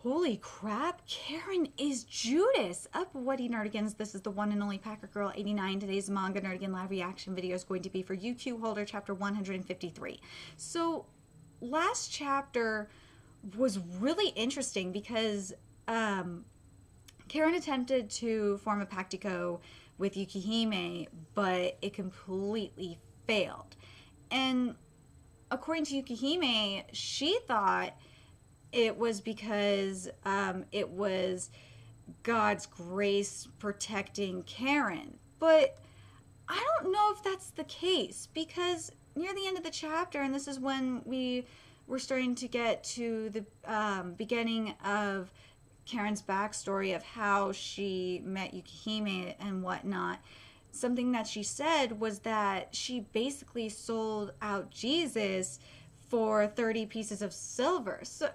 Holy crap, Karen is Judas. Up, What Nerdigans? This is the one and only Packer Girl 89. Today's Manga Nerdigan live reaction video is going to be for UQ Holder chapter 153. So, last chapter was really interesting because Karen attempted to form a practico with Yukihime, but it completely failed. And according to Yukihime, she thought it was because it was God's grace protecting Karen. But I don't know if that's the case, because near the end of the chapter, and this is when we were starting to get to the beginning of Karen's backstory of how she met Yukihime and whatnot, something that she said was that she basically sold out Jesus for 30 pieces of silver. So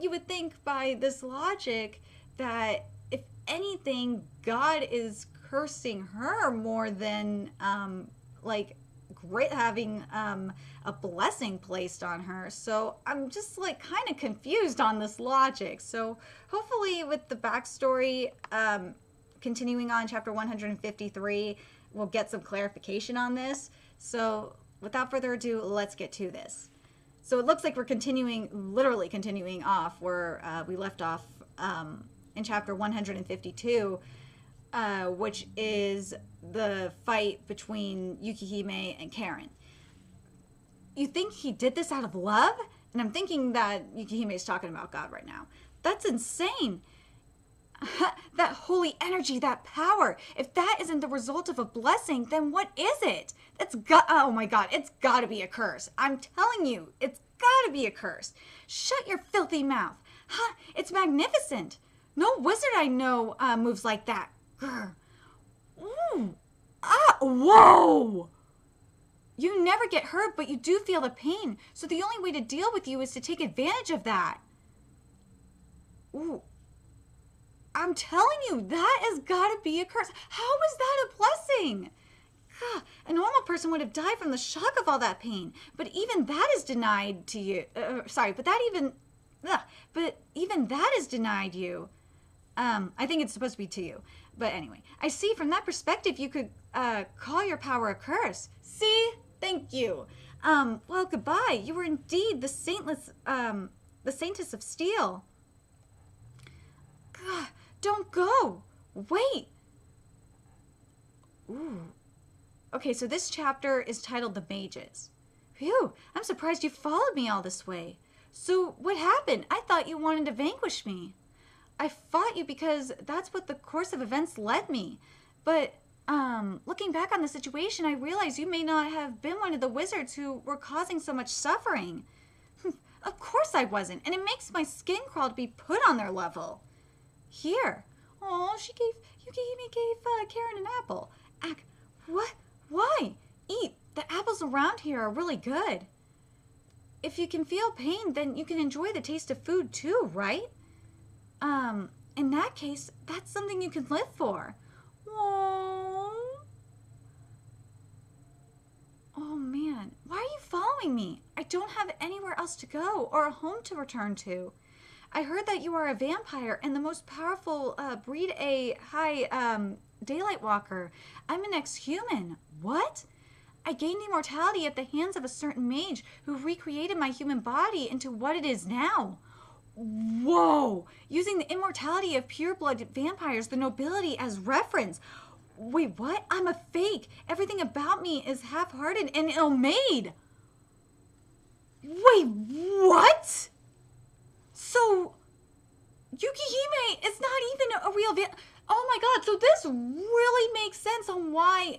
you would think by this logic that if anything, God is cursing her more than having a blessing placed on her. So I'm just like kind of confused on this logic. So hopefully with the backstory continuing on chapter 153, we'll get some clarification on this. So without further ado, let's get to this. So it looks like we're literally continuing off where we left off in chapter 152, which is the fight between Yukihime and Karen. You think he did this out of love? And I'm thinking that Yukihime is talking about God right now. That's insane. That holy energy, that power. If that isn't the result of a blessing, then what is it? Oh my God, it's gotta be a curse. I'm telling you, it's gotta be a curse. Shut your filthy mouth. Huh? It's magnificent. No wizard I know moves like that. Grr. Ooh. Ah, whoa! You never get hurt, but you do feel the pain. So the only way to deal with you is to take advantage of that. Ooh. I'm telling you, that has got to be a curse. How is that a blessing? A normal person would have died from the shock of all that pain. But even that is denied to you. But even that is denied you. I think it's supposed to be to you. But anyway, I see from that perspective you could call your power a curse. See? Thank you. Well, goodbye. You were indeed the saintess of steel. God, don't go. Wait. Ooh. Okay, so this chapter is titled The Mages. Phew, I'm surprised you followed me all this way. So what happened? I thought you wanted to vanquish me. I fought you because that's what the course of events led me. But, looking back on the situation, I realize you may not have been one of the wizards who were causing so much suffering. Of course I wasn't, and it makes my skin crawl to be put on their level. Here. Oh, Yukihime gave Karen an apple. What? Why? Eat. The apples around here are really good. If you can feel pain, then you can enjoy the taste of food too, right? In that case, that's something you can live for. Oh man, why are you following me? I don't have anywhere else to go or a home to return to. I heard that you are a vampire and the most powerful breed a high daylight walker. I'm an ex-human. What? I gained immortality at the hands of a certain mage who recreated my human body into what it is now. Whoa! Using the immortality of pure-blooded vampires, the nobility as reference. Wait, what? I'm a fake. Everything about me is half-hearted and ill-made. Wait, what? So, Yukihime is not even a real Oh my God, so this really makes sense on why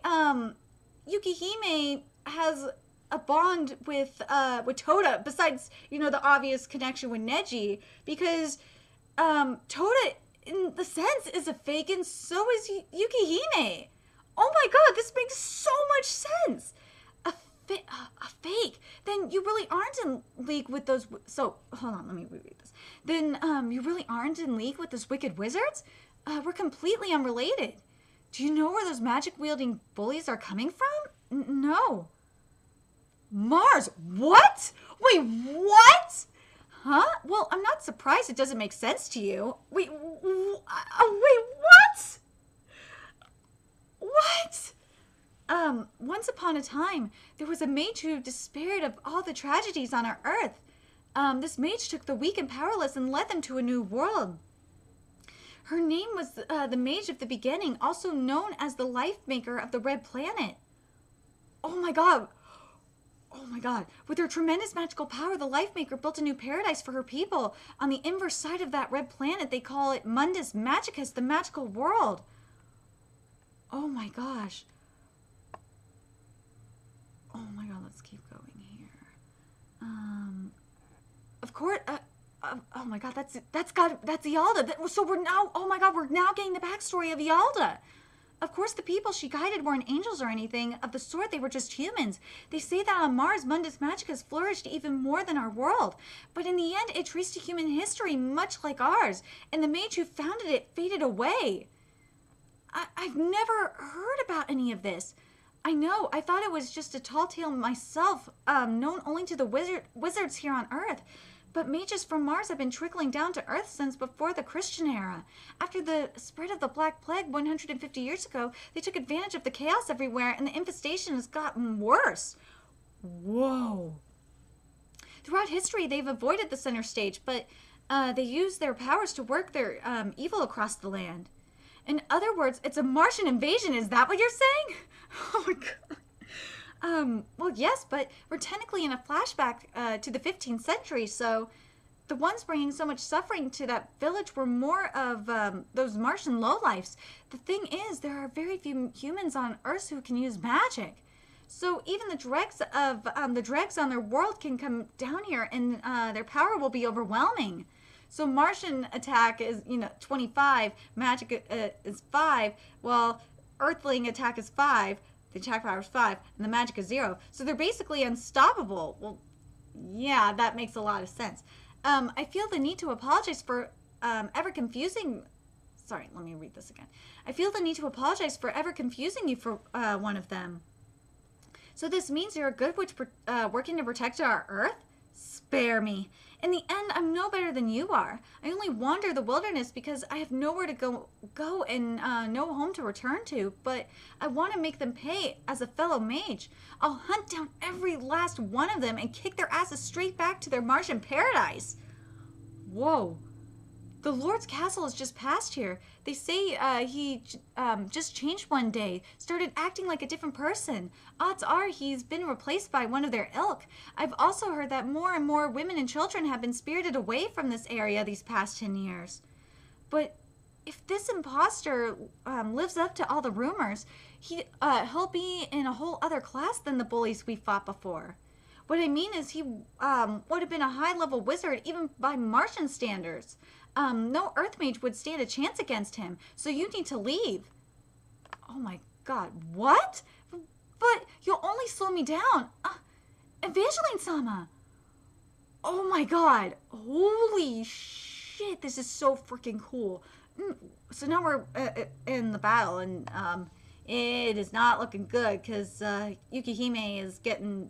Yukihime has a bond with Toda, besides, you know, the obvious connection with Neji, because Toda, in the sense, is a fake, and so is Yukihime. Oh my God, this makes so much sense. A fake. Then you really aren't in league with those. So hold on, let me reread this. Then you really aren't in league with those wicked wizards. We're completely unrelated. Do you know where those magic-wielding bullies are coming from? No. Mars? What? Wait, what? Huh? Well, I'm not surprised it doesn't make sense to you. Wait, wait, what? What? Once upon a time, there was a mage who despaired of all the tragedies on our earth. This mage took the weak and powerless and led them to a new world. Her name was the Mage of the Beginning, also known as the Life Maker of the Red Planet. Oh my god. Oh my god. With her tremendous magical power, the Life Maker built a new paradise for her people. On the inverse side of that red planet, they call it Mundus Magicus, the magical world. Oh my gosh. Oh my god, let's keep going here. Of course, oh my god, that's Ialda. So we're now, oh my god, we're now getting the backstory of Ialda. Of course, the people she guided weren't angels or anything of the sort. They were just humans. They say that on Mars, Mundus Magicus flourished even more than our world. But in the end, it traced to human history much like ours. And the mage who founded it faded away. I've never heard about any of this. I know, I thought it was just a tall tale myself, known only to the wizards here on Earth. But mages from Mars have been trickling down to Earth since before the Christian era. After the spread of the Black Plague 150 years ago, they took advantage of the chaos everywhere, and the infestation has gotten worse. Whoa. Throughout history, they've avoided the center stage, but they use their powers to work their evil across the land. In other words, it's a Martian invasion. Is that what you're saying? Oh my god. Well, yes, but we're technically in a flashback to the 15th century, so the ones bringing so much suffering to that village were more of those Martian lowlifes. The thing is, there are very few humans on Earth who can use magic. So even the dregs on their world can come down here, and their power will be overwhelming. So Martian attack is, 25, magic is 5, while Earthling attack is 5, the attack power is 5, and the magic is 0. So they're basically unstoppable. Well, yeah, that makes a lot of sense. I feel the need to apologize for ever confusing... Sorry, let me read this again. I feel the need to apologize for ever confusing you for one of them. So this means you're a good witch working to protect our Earth? Spare me. In the end, I'm no better than you are. I only wander the wilderness because I have nowhere to go and no home to return to, but I want to make them pay as a fellow mage. I'll hunt down every last one of them and kick their asses straight back to their Martian paradise. Whoa. The Lord's castle is just past here. They say he just changed one day, started acting like a different person. Odds are he's been replaced by one of their ilk. I've also heard that more and more women and children have been spirited away from this area these past 10 years. But if this imposter lives up to all the rumors, he'll be in a whole other class than the bullies we fought before. What I mean is he would have been a high-level wizard even by Martian standards. No Earth mage would stand a chance against him, so you need to leave. Oh my god, what? But you'll only slow me down. Evangeline-sama! Oh my god, holy shit, this is so freaking cool. So now we're in the battle, and it is not looking good, because Yukihime is getting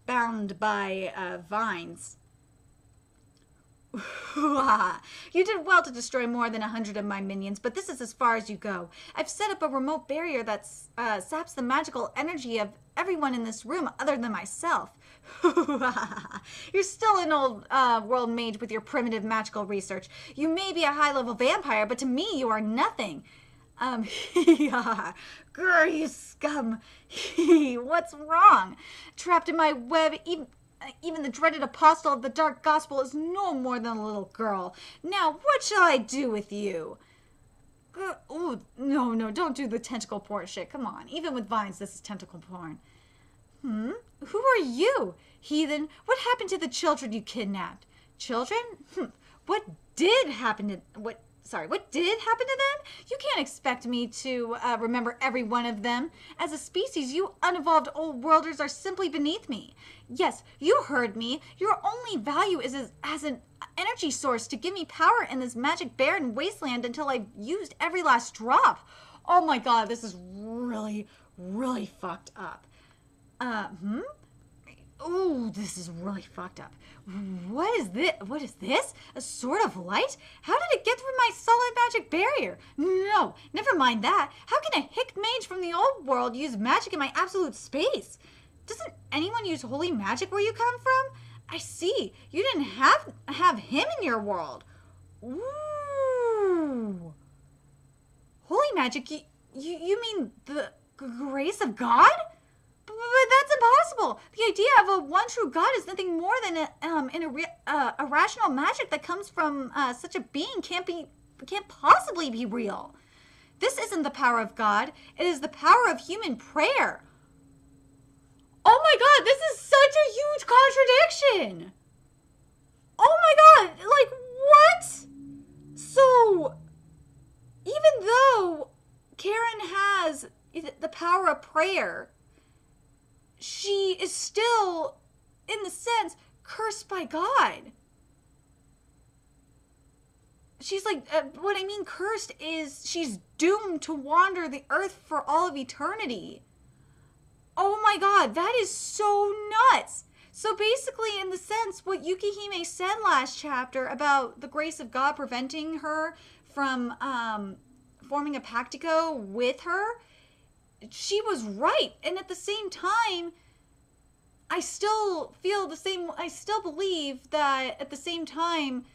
bound by vines. You did well to destroy more than 100 of my minions, but this is as far as you go. I've set up a remote barrier that saps the magical energy of everyone in this room other than myself. You're still an old world mage with your primitive magical research. You may be a high-level vampire, but to me you are nothing. Grr, you scum. What's wrong? Trapped in my web, even the dreaded apostle of the dark gospel is no more than a little girl. Now, what shall I do with you? Oh, no, don't do the tentacle porn shit. Come on. Even with vines, this is tentacle porn. Who are you? Heathen, what happened to the children you kidnapped? Children? What did happen to... What did happen to them? You can't expect me to remember every one of them. As a species, you unevolved old worlders are simply beneath me. Yes, you heard me. Your only value is as an energy source to give me power in this magic barren wasteland until I've used every last drop. Oh my god, this is really, really fucked up. Ooh, this is really fucked up. What is this? What is this? A sword of light? How did it get through my solid magic barrier? No, never mind that. How can a hick mage from the old world use magic in my absolute space? Doesn't anyone use holy magic where you come from? I see. You didn't have him in your world. Ooh. Holy magic? You mean the grace of God? But that's impossible. The idea of a one true God is nothing more than a rational magic that comes from such a being can't possibly be real. This isn't the power of God. It is the power of human prayer. Oh my God, this is such a huge contradiction. Oh my God, like what? So, even though Karen has the power of prayer, she is still, in the sense, cursed by God. She's like, what I mean cursed is she's doomed to wander the earth for all of eternity. Oh my God, that is so nuts. So basically, in the sense, what Yukihime said last chapter about the grace of God preventing her from forming a practico with her, she was right. And at the same time, I still feel the same. I still believe that at the same time,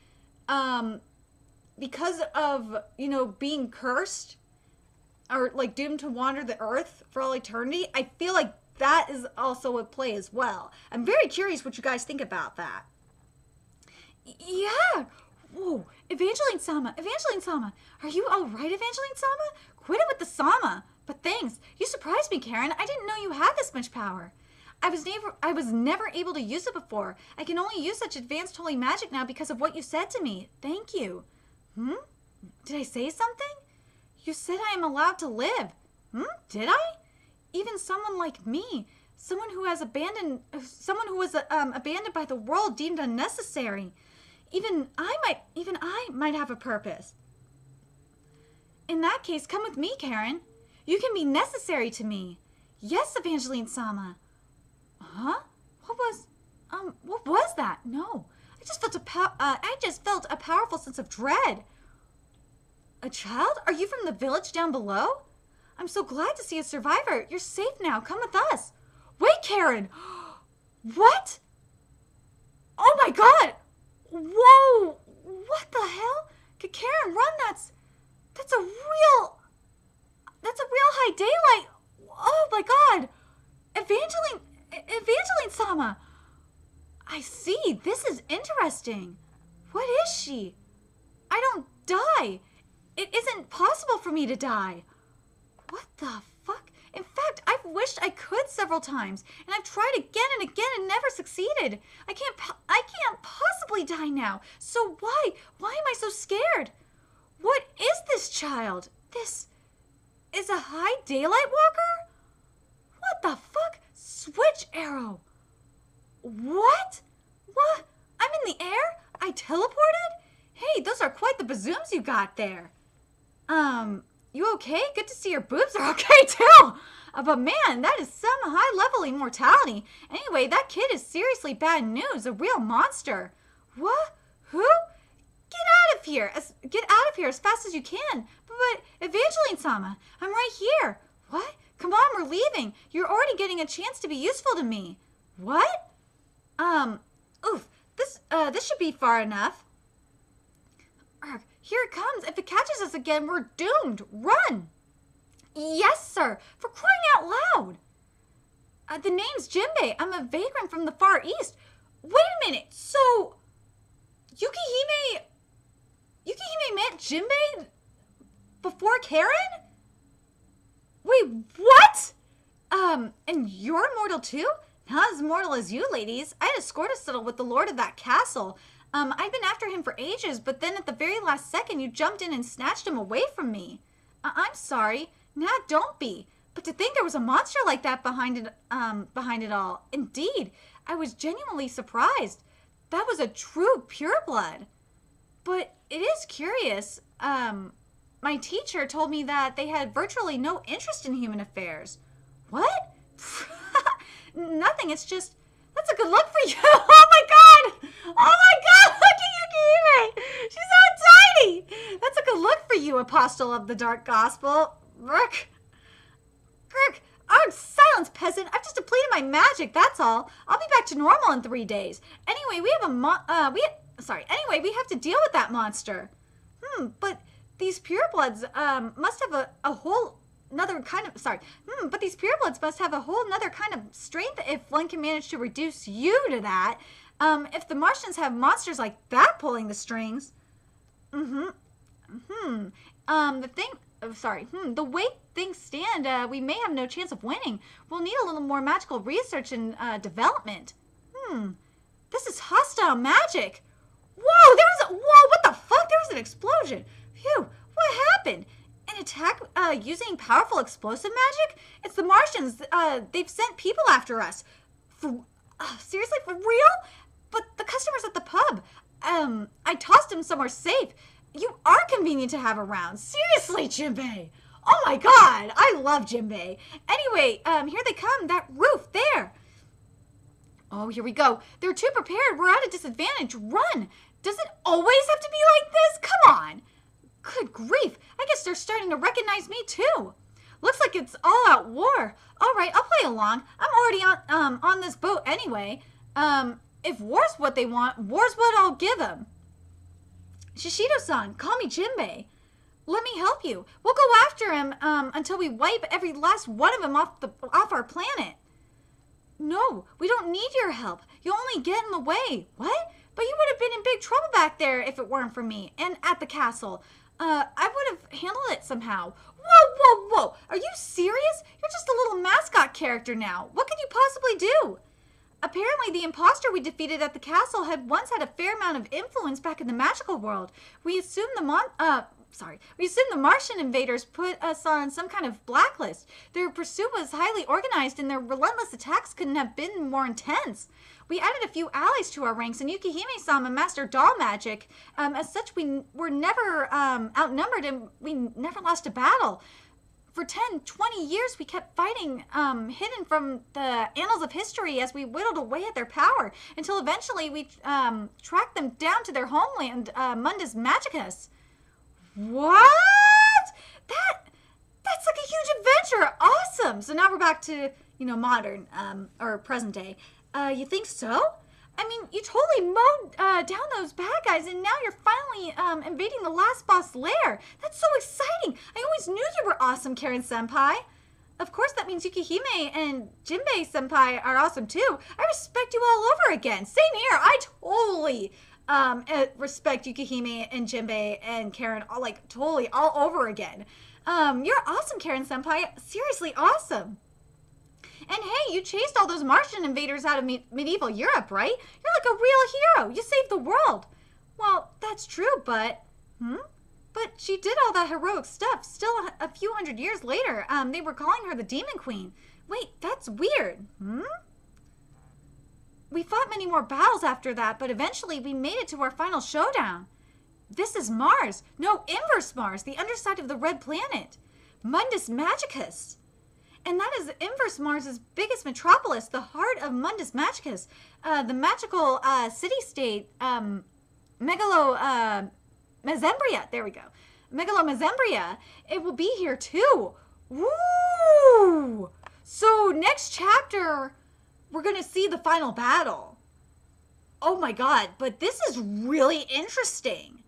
because of, being cursed or like doomed to wander the earth for all eternity, I feel like that is also at play as well. I'm very curious what you guys think about that. Yeah. Whoa. Evangeline-sama. Are you all right, Evangeline-sama? Quit it with the sama. But thanks. You surprised me, Karen. I didn't know you had this much power. I was never able to use it before. I can only use such advanced holy magic now because of what you said to me. Thank you. Did I say something? You said I am allowed to live. Did I? Even someone like me, someone who was abandoned by the world, deemed unnecessary. Even I might have a purpose. In that case, come with me, Karen. You can be necessary to me. Yes, Evangeline-sama. Huh? What was that? No. I just felt a powerful sense of dread. A child? Are you from the village down below? I'm so glad to see a survivor. You're safe now. Come with us. Wait, Karen. What? Oh my God. Whoa. What the hell? Karen, run. That's a real high daylight. Oh my God. Evangeline-sama. I see. This is interesting. What is she? I don't die. It isn't possible for me to die. What the fuck? In fact, I've wished I could several times, and I've tried again and again and never succeeded. I can't possibly die now. So why am I so scared? What is this child? This is a high daylight walker? What the fuck? Switch arrow. What? What? I'm in the air? I teleported? Hey, those are quite the bazooms you got there. You okay? Good to see your boobs are okay too. But man, that is some high-level immortality. Anyway, that kid is seriously bad news. A real monster. What? Who? Get out of here as fast as you can. But Evangeline-sama, I'm right here. What? Come on, we're leaving. You're already getting a chance to be useful to me. What? This should be far enough. Here it comes. If it catches us again, we're doomed. Run. Yes, sir. For crying out loud. The name's Jinbei. I'm a vagrant from the Far East. Wait a minute. So, Yukihime met Jinbei before Karen? Wait, what? And you're immortal too? Not as immortal as you ladies. I had a score to settle with the lord of that castle. I've been after him for ages, but then at the very last second, you jumped in and snatched him away from me. I'm sorry. Nah, don't be. But to think there was a monster like that behind it all. Indeed, I was genuinely surprised. That was a true pureblood. But it is curious. My teacher told me that they had virtually no interest in human affairs. What? Nothing. It's just That's a good look for you. Oh my god! Oh my god! Look at Yukihime! She's so tiny! That's a good look for you, Apostle of the Dark Gospel. Rick. Oh, silence, peasant. I've just depleted my magic, that's all. I'll be back to normal in 3 days. Anyway, we have we have to deal with that monster. But these purebloods must have a whole another kind of but these purebloods must have a whole nother kind of strength if one can manage to reduce you to that. If the Martians have monsters like that pulling the strings. The way things stand, we may have no chance of winning. We'll need a little more magical research and development. This is hostile magic. Whoa, what the fuck? There was an explosion. Phew, what happened? An attack using powerful explosive magic? It's the Martians. They've sent people after us. Seriously, for real? But the customers at the pub. I tossed them somewhere safe. You are convenient to have around. Seriously, Jinbei. Oh my god, I love Jinbei. Anyway, here they come. That roof there. Oh, here we go. They're too prepared. We're at a disadvantage. Run. Does it always have to be like this? Come on. Good grief. I guess they're starting to recognize me too. Looks like it's all out war. All right, I'll play along. I'm already on this boat anyway. If war's what they want, war's what I'll give them. Shishido-san, call me Jinbei. Let me help you. We'll go after him until we wipe every last one of them off our planet. No, we don't need your help. You'll only get in the way. What? But you would have been in big trouble back there if it weren't for me and at the castle. I would have handled it somehow. Whoa. Are you serious? You're just a little mascot character now. What could you possibly do? Apparently, the imposter we defeated at the castle had once had a fair amount of influence back in the magical world. We assumed the Martian invaders put us on some kind of blacklist. Their pursuit was highly organized, and their relentless attacks couldn't have been more intense. We added a few allies to our ranks, and Yukihime-sama mastered doll magic. As such, we were never outnumbered, and we never lost a battle. For 10, 20 years, we kept fighting, hidden from the annals of history as we whittled away at their power, until eventually we tracked them down to their homeland, Mundus Magicus. What? That's like a huge adventure. Awesome. So now we're back to, modern, or present day. You think so? I mean, you totally mowed down those bad guys, and now you're finally invading the last boss lair. That's so exciting. I always knew you were awesome, Karen-senpai. Of course, that means Yukihime and Jinbei-senpai are awesome, too. I respect you all over again. Same here. I totally respect Yukihime and Jinbei and Karen, totally all over again. You're awesome, Karen-senpai. Seriously awesome. And hey, you chased all those Martian invaders out of medieval Europe, right? You're like a real hero. You saved the world. Well, that's true, but... But she did all that heroic stuff. Still, a few hundred years later, they were calling her the Demon Queen. Wait, that's weird. We fought many more battles after that, but eventually we made it to our final showdown. This is Mars. No, Inverse Mars, the underside of the red planet. Mundus Magicus. And that is Inverse Mars' biggest metropolis, the heart of Mundus Magicus, the magical city-state, Megalomazembria. There we go. Megalomazembria. It will be here too. Woo! So next chapter, we're going to see the final battle. Oh my god, but this is really interesting.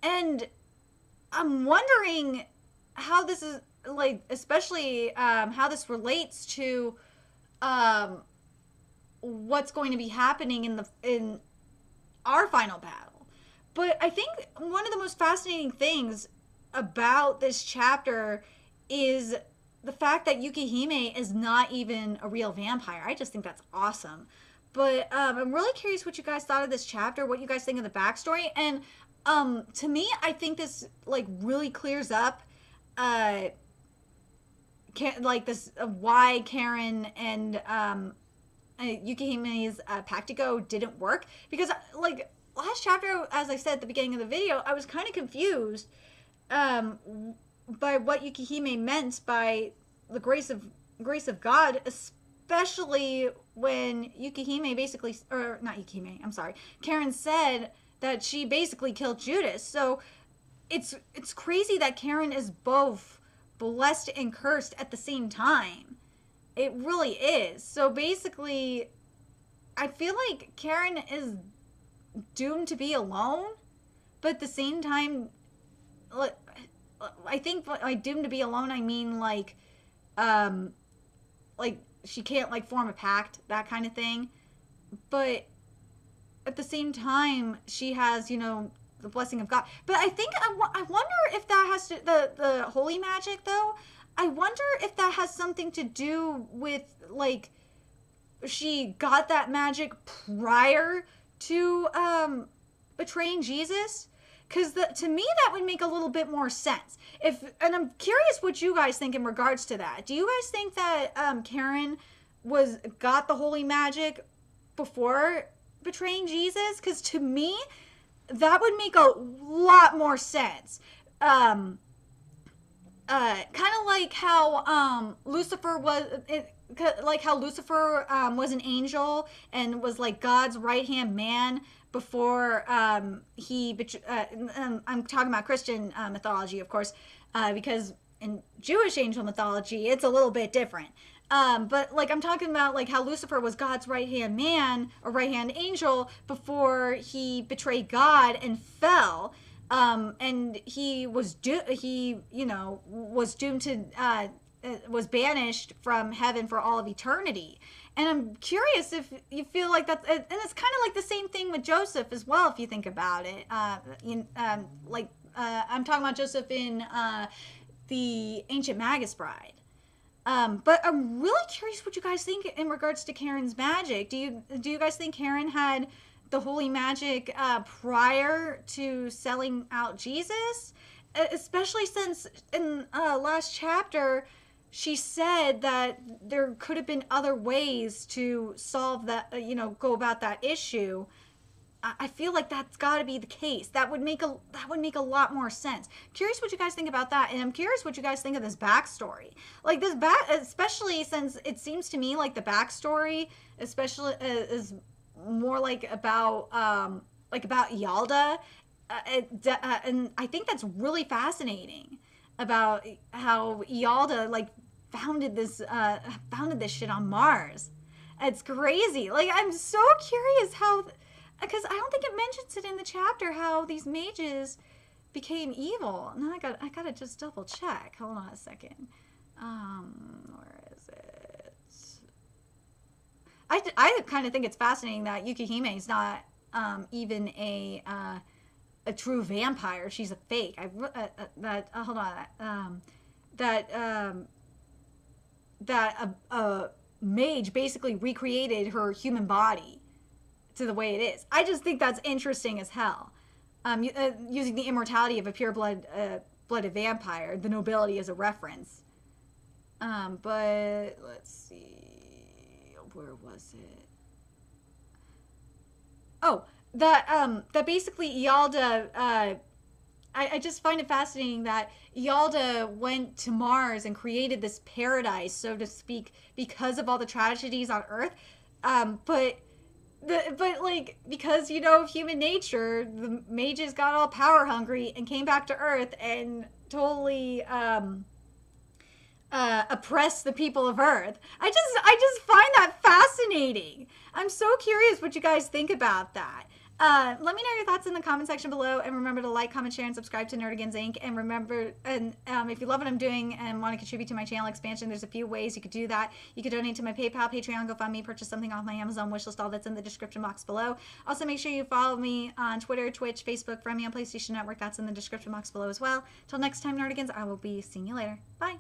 And I'm wondering how this is... especially how this relates to what's going to be happening in our final battle. But I think one of the most fascinating things about this chapter is the fact that Yukihime is not even a real vampire. I just think that's awesome. But I'm really curious what you guys thought of this chapter, what you guys think of the backstory. And to me, I think this really clears up why Karen and Yukihime's Pactico didn't work, because last chapter, as I said at the beginning of the video, I was kind of confused by what Yukihime meant by the grace of God, especially when Yukihime basically, or not Yukihime, I'm sorry, Karen said that she basically killed Judas. So it's crazy that Karen is both blessed and cursed at the same time. It really is. So basically, I feel like Karen is doomed to be alone, but at the same time, I think by doomed to be alone, I mean like she can't like form a pact, that kind of thing. But at the same time, she has, you know, the blessing of God. But I think I wonder if that has to the holy magic though. I wonder if that has something to do with like she got that magic prior to betraying Jesus. Because to me, that would make a little bit more sense. And I'm curious what you guys think in regards to that. Do you guys think that Karen got the holy magic before betraying Jesus? Because to me, that would make a lot more sense. Kind of like how Lucifer was. Like how Lucifer was an angel and was like God's right hand man before I'm talking about Christian mythology, of course, because in Jewish angel mythology it's a little bit different. But like I'm talking about like how Lucifer was God's right hand man or right hand angel before he betrayed God and fell. And he was was doomed to was banished from heaven for all of eternity. And I'm curious if you feel like that's, and it's kind of like the same thing with Joseph as well, if you think about it. I'm talking about Joseph in the Ancient Magus Bride. But I'm really curious what you guys think in regards to Karen's magic. Do you guys think Karen had the holy magic prior to selling out Jesus? Especially since in last chapter, she said that there could have been other ways to solve that, go about that issue. I feel like that's got to be the case. That would make a lot more sense. Curious what you guys think about that, and I'm curious what you guys think of this backstory. Like this especially since it seems to me like the backstory, especially is more like about Yalda, and I think that's really fascinating about how Yalda like founded this shit on Mars. It's crazy. Like I'm so curious how, because I don't think it mentions it in the chapter how these mages became evil. Now I gotta just double check. Hold on a second. Where is it? I kind of think it's fascinating that Yukihime is not even a true vampire. She's a fake. Hold on. That a mage basically recreated her human body to the way it is. I just think that's interesting as hell. Using the immortality of a blooded vampire, the nobility as a reference. But let's see, where was it? Oh, that basically Yalda. I just find it fascinating that Yalda went to Mars and created this paradise, so to speak, because of all the tragedies on Earth. But because of human nature, the mages got all power hungry and came back to Earth and totally oppress the people of Earth. I just find that fascinating. I'm so curious what you guys think about that. Let me know your thoughts in the comment section below, and remember to like, comment, share, and subscribe to Nerdigans Inc. And remember, if you love what I'm doing and want to contribute to my channel expansion, there's a few ways you could do that. You could donate to my PayPal, Patreon, GoFundMe, purchase something off my Amazon wishlist, all that's in the description box below. Also, make sure you follow me on Twitter, Twitch, Facebook, friend me on PlayStation Network, that's in the description box below as well. Till next time, Nerdigans, I will be seeing you later. Bye!